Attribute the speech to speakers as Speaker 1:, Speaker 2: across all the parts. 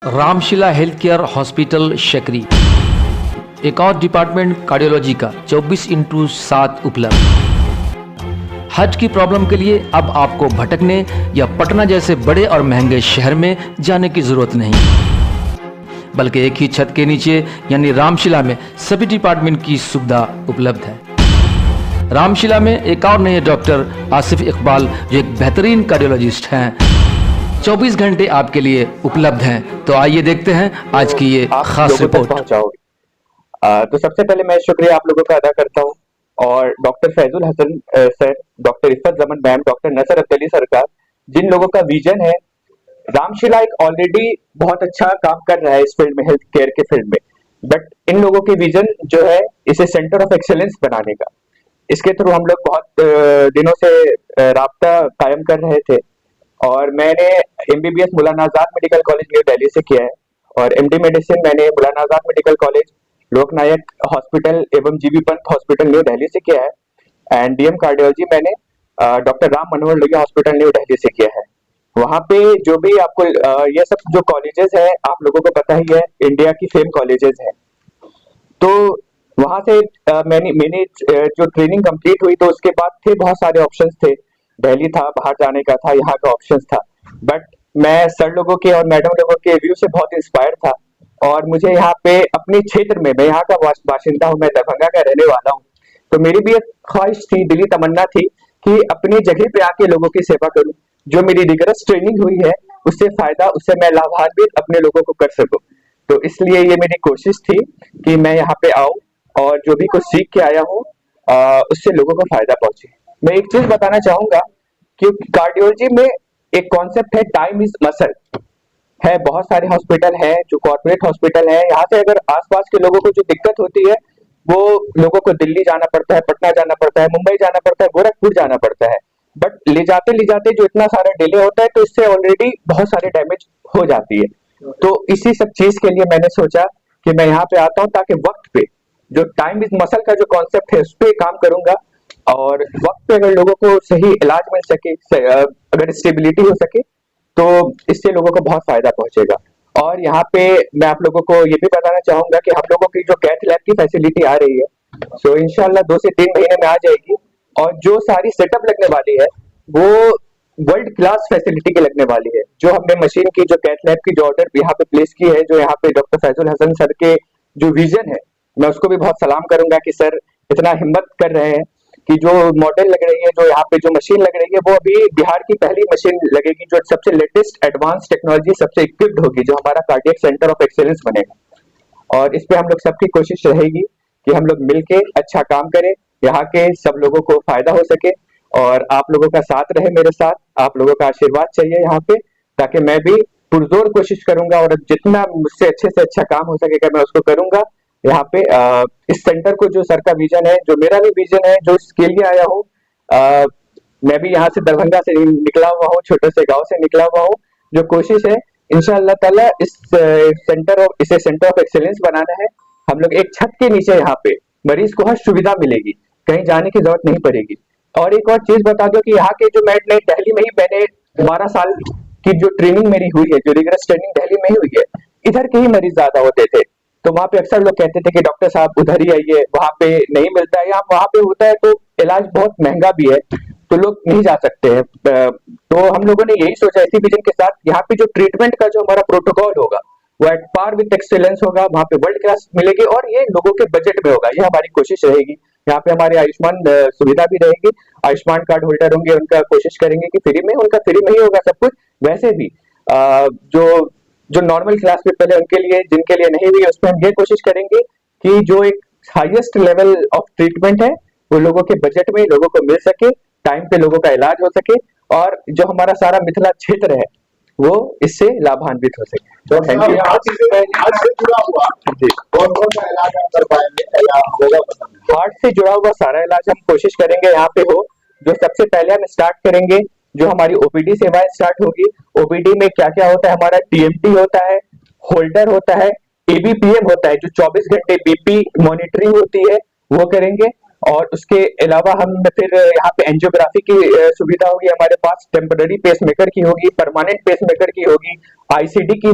Speaker 1: Ramshila health care hospital Shakri, एक और department cardiology का 24/7 उपलब्ध। हार्ट की प्रॉब्लम के लिए अब आपको भटकने या पटना जैसे बड़े और महंगे शहर में जाने की जरूरत नहीं, बल्कि एक ही छत के नीचे यानी रामशिला में सभी डिपार्टमेंट की सुविधा उपलब्ध है। रामशिला में एक और नए डॉक्टर आसिफ इकबाल जो एक बेहतरीन कार्डियोलॉजिस्ट हैं, 24 घंटे आपके लिए उपलब्ध हैं। तो आइए देखते हैं आज की ये खास रिपोर्ट।
Speaker 2: तो सबसे पहले मैं शुक्रिया आप लोगों का अदा करता हूँ और doctor Faizul Hasan sir, doctor Iffat Zaman ma'am, doctor नसर अब्दली सरकार, जिन लोगों का विजन है। रामशिला एक ऑलरेडी बहुत अच्छा काम कर रहा है इस फील्ड में, हेल्थ केयर के फील्ड में, बट इन लोगों के विजन जो है इसे सेंटर ऑफ एक्सेलेंस बनाने का, इसके थ्रू हम लोग बहुत दिनों से राब्ता कायम कर रहे थे। और मैंने MBBS Maulana Azad medical college new Delhi से किया है और MD मेडिसिन मैंने मौलाना आजाद मेडिकल कॉलेज लोकनायक हॉस्पिटल एवं GB Pant hospital new Delhi से किया है। एंड DM कार्डियोलॉजी मैंने doctor Ram Manohar Lohia hospital new Delhi से किया है। वहाँ पे जो भी आपको ये सब जो कॉलेजेस है आप लोगों को पता ही है, इंडिया की फेम कॉलेजेस है। तो वहां से मैंने जो ट्रेनिंग कंप्लीट हुई तो उसके बाद थे बहुत सारे ऑप्शंस थे, दिल्ली था, बाहर जाने का था, यहाँ का ऑप्शंस था, बट मैं सर लोगों के और मैडम लोगों के व्यू से बहुत इंस्पायर था और मुझे यहाँ पे अपने क्षेत्र में, मैं यहाँ का बाशिंदा हूँ, मैं दरभंगा का रहने वाला हूँ, तो मेरी भी एक ख्वाहिश थी, दिली तमन्ना थी कि अपनी जगह पे आके लोगों की सेवा करूँ। जो मेरी रिगरस ट्रेनिंग हुई है उससे फायदा, उससे मैं लाभान्वित अपने लोगों को कर सकूं। तो इसलिए ये मेरी कोशिश थी कि मैं यहाँ पे आऊँ और जो भी कुछ सीख के आया हूँ उससे लोगों को फायदा पहुंचे। मैं एक चीज बताना चाहूंगा कि कार्डियोलॉजी में एक कॉन्सेप्ट है, टाइम इज मसल है। बहुत सारे हॉस्पिटल हैं जो कॉर्पोरेट हॉस्पिटल हैं, यहाँ से अगर आसपास के लोगों को जो दिक्कत होती है वो लोगों को दिल्ली जाना पड़ता है, पटना जाना पड़ता है, मुंबई जाना पड़ता है, गोरखपुर जाना पड़ता है, बट ले जाते जो इतना सारा डिले होता है तो इससे ऑलरेडी बहुत सारे डैमेज हो जाती है। तो इसी सब चीज के लिए मैंने सोचा कि मैं यहाँ पे आता हूँ ताकि वक्त पे जो टाइम इज मसल का जो कॉन्सेप्ट है उस पर काम करूंगा और वक्त पे अगर लोगों को सही इलाज मिल सके, अगर स्टेबिलिटी हो सके तो इससे लोगों को बहुत फायदा पहुंचेगा। और यहाँ पे मैं आप लोगों को ये भी बताना चाहूंगा कि हम लोगों की जो कैथ लैब की फैसिलिटी आ रही है सो इंशाल्लाह 2 से 3 महीने में आ जाएगी और जो सारी सेटअप लगने वाली है वो वर्ल्ड क्लास फैसिलिटी की लगने वाली है। जो हमने मशीन की, जो कैथ लैब की जो ऑर्डर यहाँ पे प्लेस की है, जो यहाँ पे डॉक्टर फैजुल हसन सर के जो विजन है, मैं उसको भी बहुत सलाम करूंगा कि सर इतना हिम्मत कर रहे हैं कि जो मॉडल लग रही है, जो यहाँ पे जो मशीन लग रही है वो अभी बिहार की पहली मशीन लगेगी जो सबसे लेटेस्ट एडवांस टेक्नोलॉजी सबसे इक्विप्ड होगी, जो हमारा कार्डियक सेंटर ऑफ एक्सेलेंस बनेगा। और इस पे हम लोग सबकी कोशिश रहेगी कि हम लोग मिलके अच्छा काम करें, यहाँ के सब लोगों को फायदा हो सके और आप लोगों का साथ रहे, मेरे साथ आप लोगों का आशीर्वाद चाहिए यहाँ पे, ताकि मैं भी पुरजोर कोशिश करूंगा और जितना मुझसे अच्छे से अच्छा काम हो सकेगा मैं उसको करूंगा। यहाँ पे इस सेंटर को, जो सर का विजन है, जो मेरा भी विजन है, जो इसके लिए आया हूँ, मैं भी यहाँ से दरभंगा से निकला हुआ हूँ, छोटे से गांव से निकला हुआ हूँ। जो कोशिश है इंशाअल्लाह ताला इस इसे सेंटर ऑफ एक्सेलेंस बनाना है। हम लोग एक छत के नीचे यहाँ पे मरीज को हर सुविधा मिलेगी, कहीं जाने की जरूरत नहीं पड़ेगी। और एक और चीज बता दो कि यहाँ के जो मैंने दिल्ली में ही मैंने 12 साल की जो ट्रेनिंग मेरी हुई है, जो रिगरस ट्रेनिंग दिल्ली में ही हुई है, इधर के ही मरीज ज्यादा होते थे। तो वहाँ पे अक्सर लोग कहते थे कि डॉक्टर साहब उधर ही आइए, वहाँ पे नहीं मिलता है, या वहाँ पे होता है तो इलाज बहुत महंगा भी है तो लोग नहीं जा सकते हैं। तो हम लोगों ने यही सोचा इसी विजन के साथ, यहाँ पे जो ट्रीटमेंट का जो हमारा प्रोटोकॉल होगा वो एट पार विद एक्सेलेंस होगा, वहाँ पे वर्ल्ड क्लास मिलेगी और ये लोगों के बजट में होगा, ये हमारी कोशिश रहेगी। यहाँ पे हमारे आयुष्मान सुविधा भी रहेगी, आयुष्मान कार्ड होल्डर होंगे, उनका कोशिश करेंगे कि फ्री में, उनका फ्री में ही होगा सब कुछ। वैसे भी जो नॉर्मल क्लास पीपल है उनके लिए, जिनके लिए नहीं हुई, उसमें हम ये कोशिश करेंगे कि जो एक हाईएस्ट लेवल ऑफ ट्रीटमेंट है वो लोगों के बजट में लोगों को मिल सके, टाइम पे लोगों का इलाज हो सके और जो हमारा सारा मिथिला क्षेत्र है वो इससे लाभान्वित हो सके। तो थैंक यू। हार्ट से जुड़ा हुआ सारा इलाज हम कोशिश करेंगे यहाँ पे हो। जो सबसे पहले हम स्टार्ट करेंगे, जो हमारी OPD सेवाएं स्टार्ट होगी। OPD में क्या क्या होता है, हमारा TMT होता है, होल्डर होता है, ABPM होता है, जो 24 घंटे BP मॉनिटरिंग होती है वो करेंगे। और उसके अलावा हम फिर यहाँ पे एंजियोग्राफी की सुविधा होगी हमारे पास, टेम्पररी पेसमेकर की होगी, परमानेंट पेसमेकर की होगी, आईसीडी की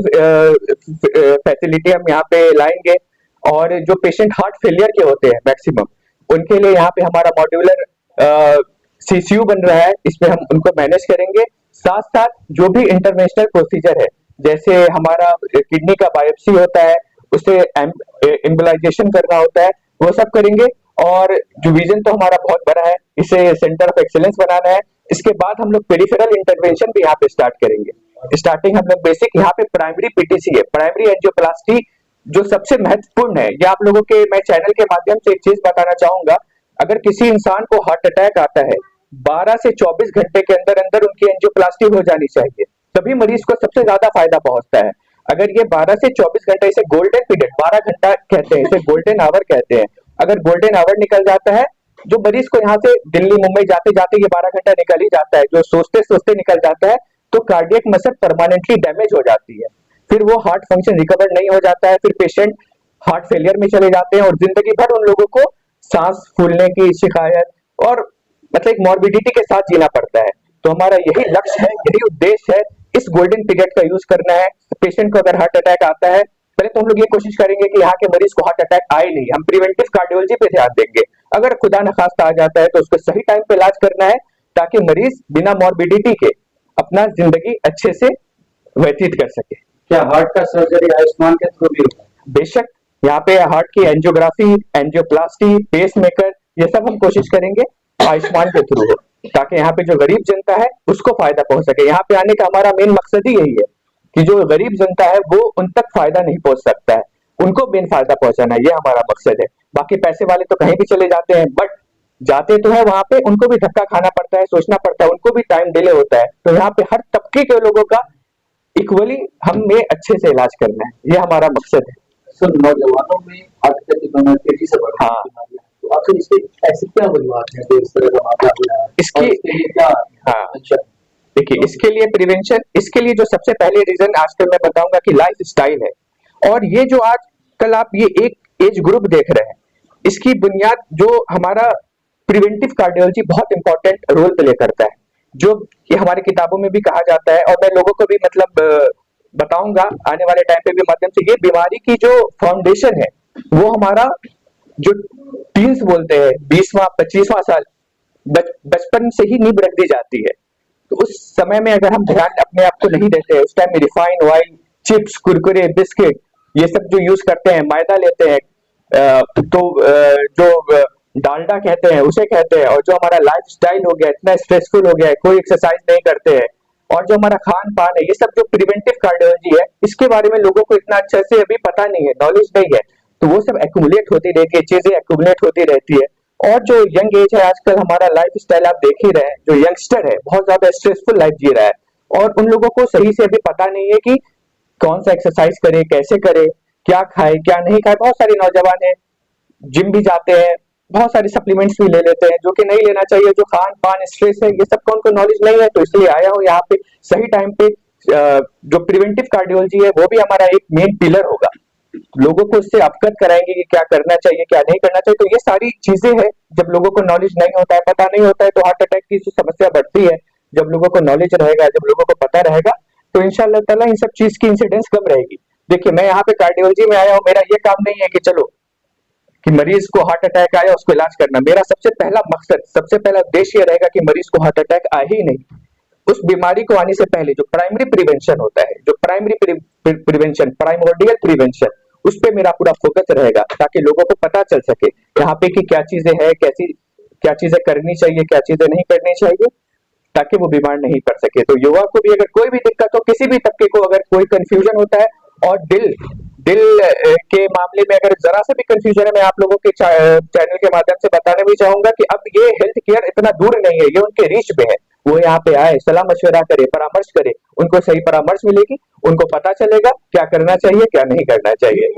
Speaker 2: फैसिलिटी हम यहाँ पे लाएंगे। और जो पेशेंट हार्ट फेलियर के होते हैं मैक्सिमम, उनके लिए यहाँ पे हमारा मॉड्यूलर सीसीयू बन रहा है, इसमें हम उनको मैनेज करेंगे। साथ साथ जो भी इंटरवेंशनल प्रोसीजर है, जैसे हमारा किडनी का बायोप्सी होता है, उसे एम्बोलाइजेशन करना होता है, वो सब करेंगे। और जो विजन तो हमारा बहुत बड़ा है, इसे सेंटर ऑफ एक्सीलेंस बनाना है। इसके बाद हम लोग पेरिफेरल इंटरवेंशन भी यहाँ पे स्टार्ट करेंगे। स्टार्टिंग हम लोग बेसिक यहाँ पे प्राइमरी पीटीसी है, प्राइमरी एंजियोप्लास्टी, जो सबसे महत्वपूर्ण है। ये आप लोगों के मैं चैनल के माध्यम से एक चीज बताना चाहूंगा, अगर किसी इंसान को हार्ट अटैक आता है, 12 से 24 घंटे के अंदर अंदर उनकी एंजियोप्लास्टी हो जानी चाहिए, तभी मरीज को सबसे ज्यादा फायदा पहुंचता है। अगर ये 12 से 24 घंटे, इसे गोल्डन पीरियड 12 घंटा कहते हैं, इसे गोल्डन आवर कहते हैं, अगर गोल्डन आवर निकल जाता है, जो मरीज को यहाँ से दिल्ली मुंबई जाते जाते ये 12 घंटा निकल ही जाता है, जो सोचते सोचते निकल जाता है, तो कार्डियक मसल परमानेंटली डैमेज हो जाती है, फिर वो हार्ट फंक्शन रिकवर नहीं हो जाता है, फिर पेशेंट हार्ट फेलियर में चले जाते हैं और जिंदगी भर उन लोगों को सांस फूलने की शिकायत और मतलब एक मॉर्बिडिटी के साथ जीना पड़ता है। तो हमारा यही लक्ष्य है, यही उद्देश्य है, इस गोल्डन पीरियड का यूज करना है। पेशेंट को अगर हार्ट अटैक आता है, पहले तो हम लोग ये कोशिश करेंगे कि यहाँ के मरीज को हार्ट अटैक आए नहीं, हम प्रिवेंटिव कार्डियोलॉजी पे ध्यान देंगे। अगर खुदा न खास्ता आ जाता है तो उसको सही टाइम पे इलाज करना है, ताकि मरीज बिना मॉर्बिडिटी के अपना जिंदगी अच्छे से व्यतीत कर सके।
Speaker 3: क्या हार्ट का सर्जरी आयुष्मान के थ्रू भी होता है?
Speaker 2: बेशक, यहाँ पे हार्ट की एंजियोग्राफी, एंजियोप्लास्टी, पेसमेकर, ये सब हम कोशिश करेंगे आयुष्मान के थ्रू हो, ताकि यहाँ पे जो गरीब जनता है उसको फायदा पहुंच सके। यहाँ पे आने का हमारा मेन मकसद ही यही है कि जो गरीब जनता है वो उन तक फायदा नहीं पहुंच सकता है, उनको मेन फायदा पहुंचाना, ये हमारा मकसद है। बाकी पैसे वाले तो कहीं भी चले जाते हैं, बट जाते तो है वहां पे, उनको भी धक्का खाना पड़ता है, सोचना पड़ता है, उनको भी टाइम डिले होता है। तो यहाँ पे हर तबके के लोगों का इक्वली हमें अच्छे से इलाज करना है, ये हमारा मकसद है।
Speaker 3: सर, नौजवानों में हार्ट अटैक की बीमारी तेजी से बढ़ रही है।
Speaker 2: हाँ।
Speaker 3: तो आखिर इसके ऐसी क्या वजूहत है जो इस तरह का मामला हो रहा है?
Speaker 2: इसकी
Speaker 3: और इसके लिए क्या?
Speaker 2: हाँ,
Speaker 3: अच्छा,
Speaker 2: देखिए, इसके लिए प्रिवेंशन, इसके लिए जो सबसे पहले रीजन आजकल मैं बताऊंगा कि लाइफ स्टाइल है। और ये जो आजकल आप ये एक एज ग्रुप देख रहे हैं, इसकी बुनियाद जो हमारा प्रिवेंटिव कार्डियोलॉजी बहुत इंपॉर्टेंट रोल प्ले करता है, जो ये हमारी किताबों में भी कहा जाता है, और मैं लोगों को भी मतलब बताऊंगा आने वाले टाइम पे भी माध्यम से। ये बीमारी की जो फाउंडेशन है वो हमारा जो टीन्स बोलते हैं, 20वां 25वां साल, बचपन से ही नींव रख दी जाती है। तो उस समय में अगर हम ध्यान अपने आप को नहीं देते हैं, उस टाइम में refined oil, chips, Kurkure, biscuit, ये सब जो यूज करते हैं, मैदा लेते हैं, जो डालडा कहते हैं उसे कहते हैं, और जो हमारा लाइफ स्टाइल हो गया, इतना स्ट्रेसफुल हो गया है, कोई एक्सरसाइज नहीं करते हैं, और जो हमारा खान पान है, ये सब जो प्रिवेंटिव कार्डियोलॉजी है, इसके बारे में लोगों को इतना अच्छे से अभी पता नहीं है, नॉलेज नहीं है। तो वो सब एक्यूमुलेट होती रहती है, चीजें एक्यूमुलेट होती रहती है। और जो यंग एज है आजकल, हमारा लाइफ स्टाइल आप देख ही रहे हैं, जो यंगस्टर है बहुत ज्यादा स्ट्रेसफुल लाइफ जी रहा है, और उन लोगों को सही से अभी पता नहीं है कि कौन सा एक्सरसाइज करे, कैसे करे, क्या खाए क्या नहीं खाए। बहुत सारे नौजवान है, जिम भी जाते हैं, बहुत सारे सप्लीमेंट्स भी ले लेते हैं, जो कि नहीं लेना चाहिए। जो खान पान, स्ट्रेस है, ये सब का उनको नॉलेज नहीं है। तो इसलिए आया हूँ यहाँ पे सही टाइम पे। जो प्रिवेंटिव कार्डियोलॉजी है वो भी हमारा एक मेन पिलर होगा, लोगों को इससे अवगत कराएंगे कि क्या करना चाहिए क्या नहीं करना चाहिए। तो ये सारी चीजें हैं, जब लोगों को नॉलेज नहीं होता है, पता नहीं होता है, तो हार्ट अटैक की समस्या बढ़ती है। जब लोगों को नॉलेज रहेगा, जब लोगों को पता रहेगा, तो इंशाअल्लाह ताला इन सब चीज की इंसिडेंस कम रहेगी। देखिए, मैं यहाँ पे कार्डियोलॉजी में आया हूँ, मेरा ये काम नहीं है कि चलो कि मरीज को हार्ट अटैक आया उसको इलाज करना। मेरा सबसे पहला मकसद, सबसे पहला उद्देश्य ये रहेगा कि मरीज को हार्ट अटैक आए ही नहीं। उस बीमारी को आने से पहले जो प्राइमरी प्रिवेंशन होता है, जो प्राइमरी प्रिवेंशन, प्राइमोर्डियल प्रिवेंशन, उस पे मेरा पूरा फोकस रहेगा, ताकि लोगों को पता चल सके यहाँ पे कि क्या चीजें हैं, क्या चीजें करनी चाहिए, क्या चीजें नहीं करनी चाहिए, ताकि वो बीमार नहीं पड़ सके। तो युवा को भी अगर कोई भी दिक्कत हो, किसी भी तबके को अगर कोई कंफ्यूजन होता है, और दिल के मामले में अगर जरा से भी कंफ्यूजन है, मैं आप लोगों के चैनल के माध्यम से बताना भी चाहूंगा कि अब ये हेल्थ केयर इतना दूर नहीं है, ये उनके रीच में है। वो यहाँ पे आए, सलाह मशवरा करे, परामर्श करे, उनको सही परामर्श मिलेगी, उनको पता चलेगा क्या करना चाहिए क्या नहीं करना चाहिए।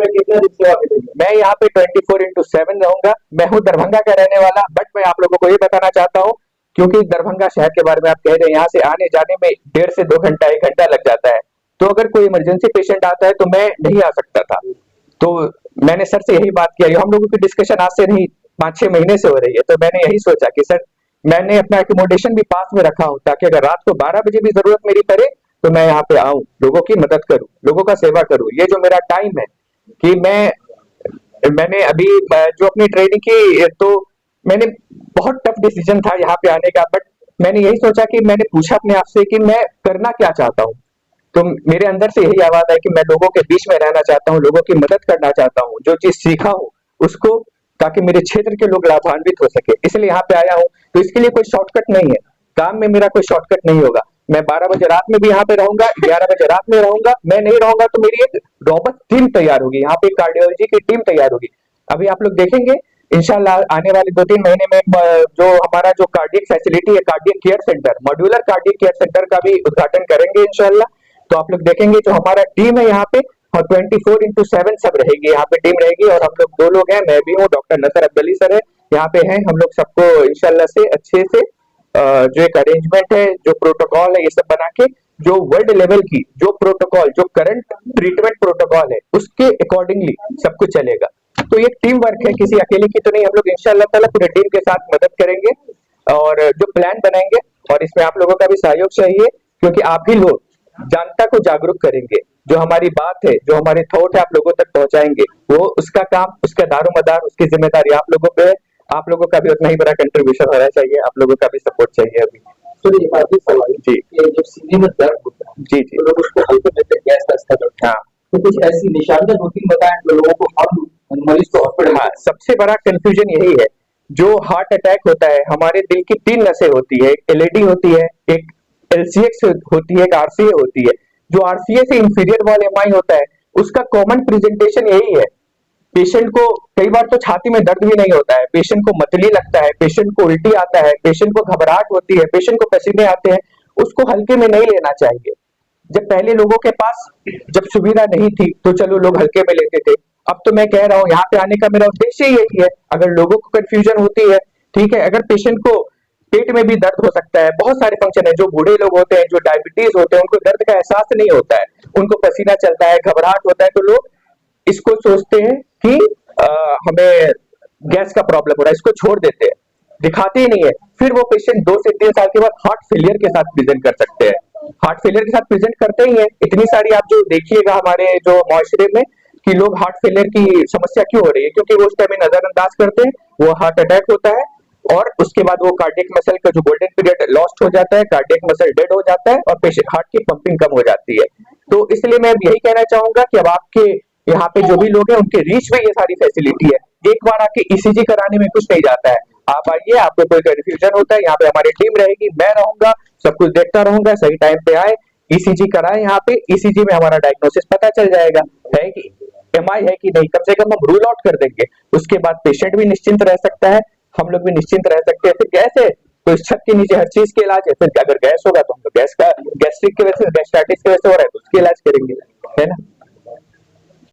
Speaker 2: मैं यहाँ पे 24/7 रहूंगा। मैं हूँ दरभंगा का रहने वाला, बट मैं आप लोगों को ये बताना चाहता हूँ, क्योंकि दरभंगा शहर के बारे में आप कह रहे हैं, यहाँ से आने जाने में 1.5 से 2 घंटा 1 घंटा लग जाता है। तो अगर कोई इमरजेंसी पेशेंट आता है तो मैं नहीं आ सकता था। तो मैंने सर से यही बात किया, हम लोगों की डिस्कशन आज से नहीं 5-6 महीने से हो रही है। तो मैंने यही सोचा कि सर मैंने अपना एकोमोडेशन भी पास में रखा हूँ ताकि अगर रात को 12 बजे भी जरूरत मेरी पड़े तो मैं यहाँ पे आऊँ, लोगों की मदद करूँ, लोगों का सेवा करूँ। ये जो मेरा टाइम है कि मैंने अभी जो अपनी ट्रेनिंग की, तो मैंने बहुत टफ डिसीजन था यहाँ पे आने का, बट मैंने यही सोचा कि मैंने पूछा अपने आप से कि मैं करना क्या चाहता हूँ। तो मेरे अंदर से यही आवाज है कि मैं लोगों के बीच में रहना चाहता हूँ, लोगों की मदद करना चाहता हूँ, जो चीज सीखा हूँ उसको, ताकि मेरे क्षेत्र के लोग लाभान्वित हो सके, इसलिए यहाँ पे आया हूँ। तो इसके लिए कोई शॉर्टकट नहीं है, काम में मेरा कोई शॉर्टकट नहीं होगा। मैं 12 बजे रात में भी यहाँ पे रहूंगा, 11 बजे रात में रहूंगा। मैं नहीं रहूंगा तो मेरी एक रॉबस्ट टीम तैयार होगी, यहाँ पे कार्डियोलॉजी की टीम तैयार होगी। अभी आप लोग देखेंगे इंशाल्लाह आने वाले 2-3 महीने में जो हमारा जो कार्डियक फैसिलिटी है, cardiac care centre, modular cardiac care centre का भी उद्घाटन करेंगे इंशाल्लाह। तो आप लोग देखेंगे जो हमारा टीम है यहाँ पे, और 24/7 सब रहेगी, यहाँ पे टीम रहेगी। और हम लोग 2 लोग हैं, मैं भी हूँ, डॉक्टर नसर अब्दली सर है यहाँ पे हैं। हम लोग सबको इंशाल्लाह से अच्छे से जो एक अरेंजमेंट है, जो प्रोटोकॉल है, ये सब बना के जो वर्ल्ड लेवल की जो प्रोटोकॉल, जो करंट ट्रीटमेंट प्रोटोकॉल है, उसके अकॉर्डिंगली सब कुछ चलेगा। तो ये टीम वर्क है, किसी अकेले की तो नहीं। हम लोग इंशाल्लाह ताला पूरे टीम के साथ मदद करेंगे और जो प्लान बनाएंगे, और इसमें आप लोगों का भी सहयोग चाहिए, क्योंकि आप ही लोग जनता को जागरूक करेंगे। जो हमारी बात है, जो हमारे थॉट है, आप लोगों तक पहुंचाएंगे, वो उसका काम, उसका दारोमदार, उसकी जिम्मेदारी आप लोगों पे है। आप लोगों का भी उतना ही बड़ा कंट्रीब्यूशन होना चाहिए, आप लोगों का भी सपोर्ट चाहिए अभी।
Speaker 3: सर एक आखिरी सवाल
Speaker 2: जी
Speaker 3: कि जब सीने में दर्द होता है
Speaker 2: जी जी
Speaker 3: तो लोग उसको हल्के में गैस का स्तर करते हैं,
Speaker 2: हाँ
Speaker 3: तो कुछ ऐसी निशानियां होती हैं बताएं जो लोगों को हम मरीज को हॉस्पिटल
Speaker 2: हाँ, सबसे बड़ा कंफ्यूजन यही है। जो हार्ट अटैक होता है, हमारे दिल की 3 नसें होती है, एक एलएडी होती है, एक एलसीएक्स होती है, एक आरसीए होती है। जो आरसीए से इंफीरियर वॉल एमआई होता है, उसका कॉमन प्रेजेंटेशन यही है। पेशेंट को कई बार तो छाती में दर्द भी नहीं होता है, पेशेंट को मतली लगता है, पेशेंट को उल्टी आता है, पेशेंट को घबराहट होती है, पेशेंट को पसीने आते हैं। उसको हल्के में नहीं लेना चाहिए। जब पहले लोगों के पास जब सुविधा नहीं थी तो चलो लोग हल्के में लेते थे। अब तो मैं कह रहा हूँ, यहाँ पे आने का मेरा उद्देश्य यही है। अगर लोगों को कंफ्यूजन होती है, ठीक है, अगर पेशेंट को पेट में भी दर्द हो सकता है, बहुत सारे फंक्शन है, जो बूढ़े लोग होते हैं, जो डायबिटीज होते हैं, उनको दर्द का एहसास नहीं होता है, उनको पसीना चलता है, घबराहट होता है, तो लोग इसको सोचते हैं कि हमें गैस का प्रॉब्लम हो रहा है, इसको छोड़ देते हैं, दिखाते ही नहीं है। फिर वो पेशेंट 2 से 3 साल के बाद हार्ट फेलियर के साथ प्रेजेंट कर सकते हैं। हार्ट फेलियर के साथ प्रेजेंट करते ही है। इतनी सारी आप जो देखिएगा हमारे जो माशरे में कि लोग हार्ट फेलियर की समस्या क्यों हो रही है, क्योंकि वो उस टाइम नजरअंदाज करते हैं, वो हार्ट अटैक होता है और उसके बाद वो कार्डियक मसल का जो गोल्डन पीरियड लॉस्ट हो जाता है, कार्डियक मसल डेड हो जाता है और पेशेंट हार्ट की पंपिंग कम हो जाती है। तो इसलिए मैं यही कहना चाहूंगा कि अब आपके यहाँ पे जो भी लोग हैं उनके रीच में ये सारी फैसिलिटी है। एक बार आके ईसीजी कराने में कुछ नहीं जाता है। आप आइए, आपको कोई कंफ्यूजन होता है, यहाँ पे हमारी टीम रहेगी, मैं रहूंगा, सब कुछ देखता रहूंगा। सही टाइम पे आए, ईसीजी कराए, यहाँ पे ईसीजी में हमारा डायग्नोसिस पता चल जाएगा है कि एमआई है कि नहीं, कम से कम हम रूल आउट कर देंगे। उसके बाद पेशेंट भी निश्चिंत रह सकता है, हम लोग भी निश्चिंत रह सकते हैं। फिर गैस है तो इस छत के नीचे हर चीज के इलाज है। फिर अगर गैस होगा तो हम लोग गैस का, गैस्ट्रिक की वजह से, गैस्ट्राइटिस की वजह से हो रहा है तो उसके इलाज करेंगे, है ना।